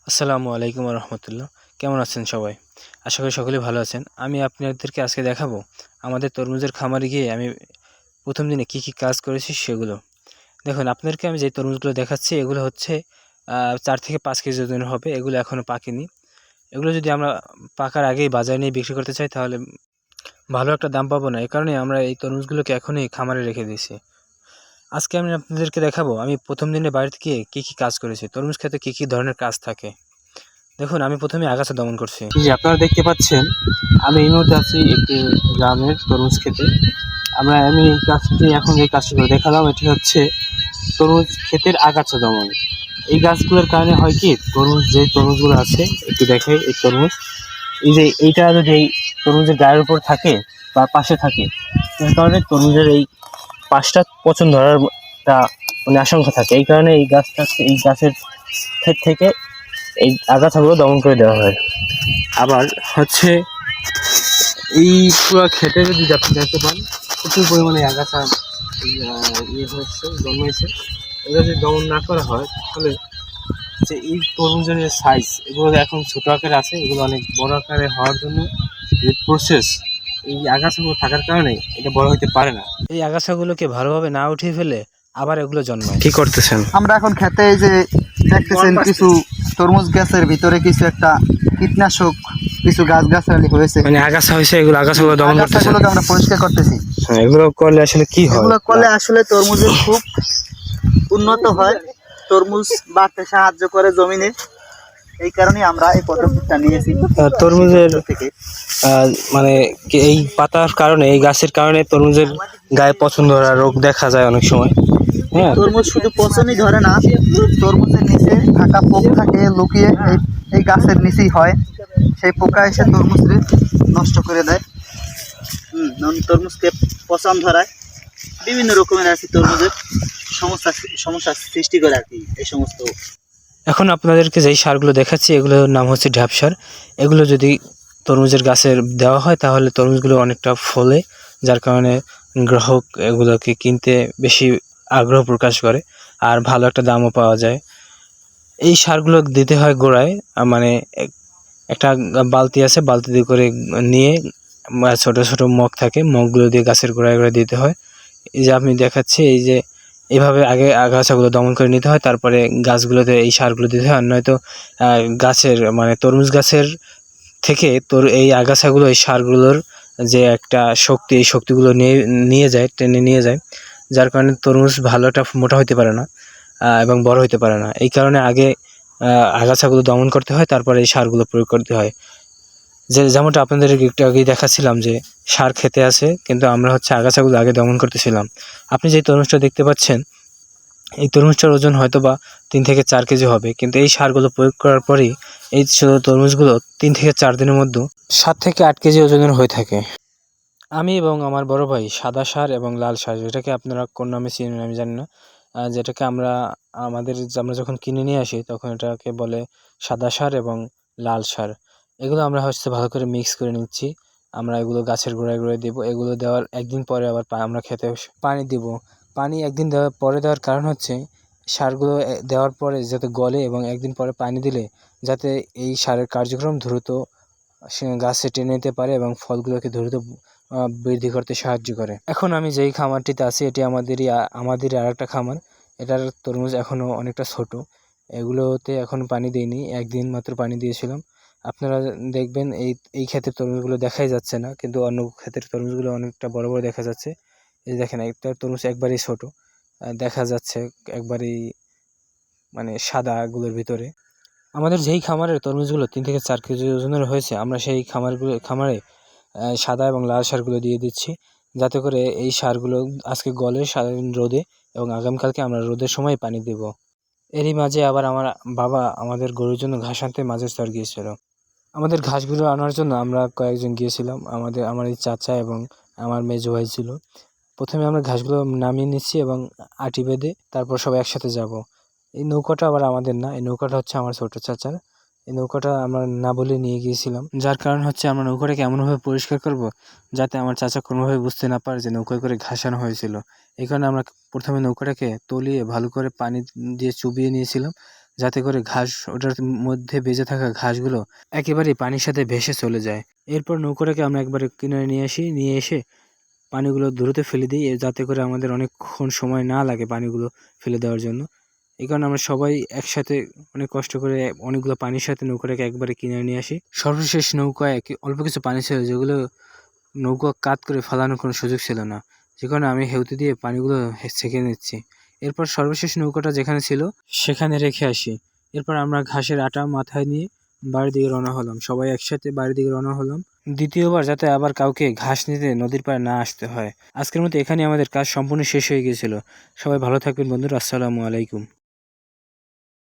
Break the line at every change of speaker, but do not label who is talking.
আসসালামু আলাইকুম রহমতুল্লাহ। কেমন আছেন সবাই? আশা করি সকলেই ভালো আছেন। আমি আপনাদেরকে আজকে দেখাবো আমাদের তরমুজের খামারে গিয়ে আমি প্রথম দিনে কি কি কাজ করেছি সেগুলো। দেখুন, আপনাদেরকে আমি যে তরমুজগুলো দেখাচ্ছি এগুলো হচ্ছে 4 থেকে 5 কেজি ওজনের হবে। এগুলো এখনও পাকেনি। এগুলো যদি আমরা পাকার আগেই বাজারে নিয়ে বিক্রি করতে চাই তাহলে ভালো একটা দাম পাবো না। এই কারণে আমরা এই তরমুজগুলোকে এখনই খামারে রেখে দিয়েছি। আজকে আমি আপনাদেরকে দেখাবো আমি প্রথম দিনে বাড়িতে গিয়ে কি কি কাজ করেছি। তরমুজ খেতে কি কি ধরনের কাজ থাকে। দেখুন, আমি প্রথমে আগাছা দমন করছি। জি, আপনারা দেখতে পাচ্ছেন আমি এই মুহূর্তে আছি একটি গ্রামের তরমুজ খেতে। আমি এই কাজটি এখন যে কাজটি করে দেখালাম এটি হচ্ছে তরমুজ ক্ষেতের আগাছা দমন। এই গাছগুলোর কারণে হয় কি, যে তরমুজগুলো আছে একটু দেখাই। এই তরমুজ, এই যে এইটা যদি এই তরমুজের গায়ের উপর থাকে বা পাশে থাকে, এর কারণে তরমুজের এই পাশটা পচন ধরার একটা আশঙ্কা থাকে। এই কারণে এই গাছের ক্ষেত থেকে এই আগাছাগুলো দমন করে দেওয়া হয়। আবার হচ্ছে এই পুরো ক্ষেতে যদি আপনি দেখতে পান প্রচুর পরিমাণে আগাছা জন্মেছে। এগুলো যদি দমন না করা হয় তাহলে যে এই তরমুজের যে সাইজ, এগুলো এখন ছোটো আকারে আছে, এগুলো অনেক বড় আকারে হওয়ার জন্য যে প্রসেস, এই আগাছাগুলো থাকার কারণে এটা বড় হতে পারে না। এই আগাছাগুলোকে ভালোভাবে না উঠিয়ে ফেলে আবার এগুলো জন্মায়। কি করতেছেন?
আমরা এখন খেতে এই যে দেখতেছেন কিছু তরমুজ গাছের ভিতরে কিছু একটা কীটনাশক, কিছু গাছগাছালি হয়েছে,
মানে আগাছা হয়েছে, এগুলো আগাছাগুলো দমন করতেছেন।
আগাছাগুলোকে আমরা পরিষ্কার করতেছি।
হ্যাঁ, এগুলো করলে আসলে কি হয়?
এগুলো করলে আসলে তরমুজের খুব উন্নত হয়, তরমুজ বাড়তে সাহায্য করে জমিনে। এই কারণে আমরা এই পদক্ষেপটা নিয়েছি
তরমুজের থেকে। মানে এই পাতার কারণে, এই গাছের কারণে তরমুজের গায়ে পছন্দ ধরা রোগ দেখা যায় অনেক সময়। হ্যাঁ,
তরমুজ শুধু পচনই ধরে না, তরমুজের নিচে থাকা পোকাকে লুকিয়ে এই গাছের নিচেই হয়। সেই পোকা এসে তরমুজকে নষ্ট করে দেয়। তরমুজকে পচন ধরায়, বিভিন্ন রকমের আর কি তরমুজের সমস্যার সৃষ্টি করে আর কি এই সমস্ত।
এখন আপনাদেরকে যেই সারগুলো দেখাচ্ছি এগুলোর নাম হচ্ছে ঢ্যাপ সার। এগুলো যদি তরমুজের গাছের দেওয়া হয় তাহলে তরমুজগুলো অনেকটা ফলে, যার কারণে গ্রাহক এগুলোকে কিনতে বেশি আগ্রহ প্রকাশ করে আর ভালো একটা দামও পাওয়া যায়। এই সারগুলো দিতে হয় গোড়ায়, মানে একটা বালতি আছে, বালতি দিয়ে করে নিয়ে ছোট ছোট মগ থাকে, মগগুলো দিয়ে গাছের গোড়ায় গোড়ায় দিতে হয়। এই যে আমি দেখাচ্ছি, এই যে এইভাবে আগে আগাছাগুলো দমন করে নিতে হয়, তারপরে গাছগুলোতে এই সারগুলো দিতে হয়। নয়তো গাছের মানে তরমুজ গাছের থেকে এই আগাছাগুলো এই সারগুলোর যে একটা শক্তি, এই শক্তিগুলো টেনে নিয়ে যায়, যার কারণে তরমুজ ভালো একটা মোটা হতে পারে না এবং বড় হতে পারে না। এই কারণে আগে আগাছাগুলো দমন করতে হয়, তারপরে এই সারগুলো প্রয়োগ করতে হয়। যেমনটা আপনাদের একটু আগেই দেখাচ্ছিলাম যে সার খেতে আছে, কিন্তু আমরা হচ্ছে আগাছাগুলো আগে দমন করতেছিলাম। আপনি যে তরমুজটা দেখতে পাচ্ছেন, এই তরমুজটার ওজন হয়তো বা 3 থেকে 4 কেজি হবে, কিন্তু এই সারগুলো প্রয়োগ করার পরেই এই তরমুজগুলো 3 থেকে 4 দিনের মধ্যে 7 থেকে 8 কেজি ওজনের হয়ে থাকে। আমি এবং আমার বড় ভাই সাদা সার এবং লাল সার, যেটাকে আপনারা কোন নামে চিনেন আমি জানি না, যেটাকে আমরা যখন কিনে নিয়ে আসি তখন এটাকে বলে সাদা সার এবং লাল সার। এগুলো আমরা হচ্ছে ভালো করে মিক্স করে নিচ্ছি। আমরা এগুলো গাছের গোড়ায় গোড়ায় দেবো। এগুলো দেওয়ার একদিন পরে আবার আমরা খেতে পানি দিব। পানি একদিন দেওয়ার কারণ হচ্ছে সারগুলো দেওয়ার পরে যাতে গলে, এবং একদিন পরে পানি দিলে যাতে এই সারের কার্যক্রম দ্রুত গাছে টেনে নিতে পারে এবং ফলগুলোকে দ্রুত বৃদ্ধি করতে সাহায্য করে। এখন আমি যেই খামারটিতে আছি এটি আমাদেরই আরেকটা খামার। এটার তরমুজ এখনও অনেকটা ছোট। এগুলোতে এখন পানি দিইনি, একদিন মাত্র পানি দিয়েছিলাম। আপনারা দেখবেন এই ক্ষেতের তরমুজগুলো দেখাই যাচ্ছে না, কিন্তু অন্য ক্ষেতের তরমুজগুলো অনেকটা বড় বড় দেখা যাচ্ছে। এই দেখেন, একটা তরমুজ একবারেই ছোট দেখা যাচ্ছে, একবারেই মানে সাদা এগুলোর ভিতরে। আমাদের যেই খামারের তরমুজগুলো 3 থেকে 4 কেজি ওজনের হয়েছে, আমরা সেই খামারে সাদা এবং লাল সারগুলো দিয়ে দিচ্ছি, যাতে করে এই সারগুলো আজকে গলে সারাদিন রোদে, এবং আগামীকালকে আমরা রোদের সময় পানি দেব। এরই মাঝে আবার আমার বাবা আমাদের গরুর জন্য ঘাস আনতে মাঝের চর গিয়েছিল। আমাদের ঘাসগুলো আনার জন্য আমরা কয়েকজন গিয়েছিলাম। আমার এই চাচা এবং আমার মেজো ভাই ছিল। প্রথমে আমরা ঘাসগুলো নামিয়ে নিচ্ছি এবং আটি বেঁধে তারপর সবাই একসাথে যাব। এই নৌকাটা আবার আমাদের না, এই নৌকাটা হচ্ছে আমার ছোট চাচার। এই নৌকাটা আমরা না বলে নিয়ে গিয়েছিলাম, যার কারণ হচ্ছে আমরা নৌকাটাকে এমনভাবে পরিষ্কার করব যাতে আমার চাচা কোনোভাবে বুঝতে না পারে যে নৌকায় করে ঘাস আনা হয়েছিল। এই কারণে আমরা প্রথমে নৌকাটাকে তলিয়ে ভালো করে পানি দিয়ে চুবিয়ে নিয়েছিলাম, যাতে করে ঘাস ওটার মধ্যে বেঁচে থাকা ঘাসগুলো একেবারেই পানির সাথে ভেসে চলে যায়। এরপর নৌকাটাকে আমরা একবারে কিনারে নিয়ে এসে পানিগুলো দ্রুত ফেলে দিই, যাতে করে আমাদের অনেকক্ষণ সময় না লাগে পানিগুলো ফেলে দেওয়ার জন্য। এই কারণে আমরা সবাই একসাথে অনেক কষ্ট করে অনেকগুলো পানির সাথে নৌকাটাকে একবারে কিনারে নিয়ে আসি। সর্বশেষ নৌকায় অল্প কিছু পানি ছিল, যেগুলো নৌকা কাত করে ফালানোর কোনো সুযোগ ছিল না, যে কারণে আমি হেউতি দিয়ে পানিগুলো ছেঁকে নিচ্ছি। এরপর সর্বশেষ নৌকাটা যেখানে ছিল সেখানে রেখে আসি। এরপর আমরা ঘাসের আটা মাথায় নিয়ে বাড়ির দিকে রওনা হলাম, সবাই একসাথে বাড়ির দিকে রওনা হলাম, দ্বিতীয়বার যাতে আবার কাউকে ঘাস নিতে নদীর পাড়ে না আসতে হয়। আজকের মতো এখানে আমাদের কাজ সম্পূর্ণ শেষ হয়ে গিয়েছিল। সবাই ভালো থাকবেন বন্ধুরা, আসসালামু আলাইকুম।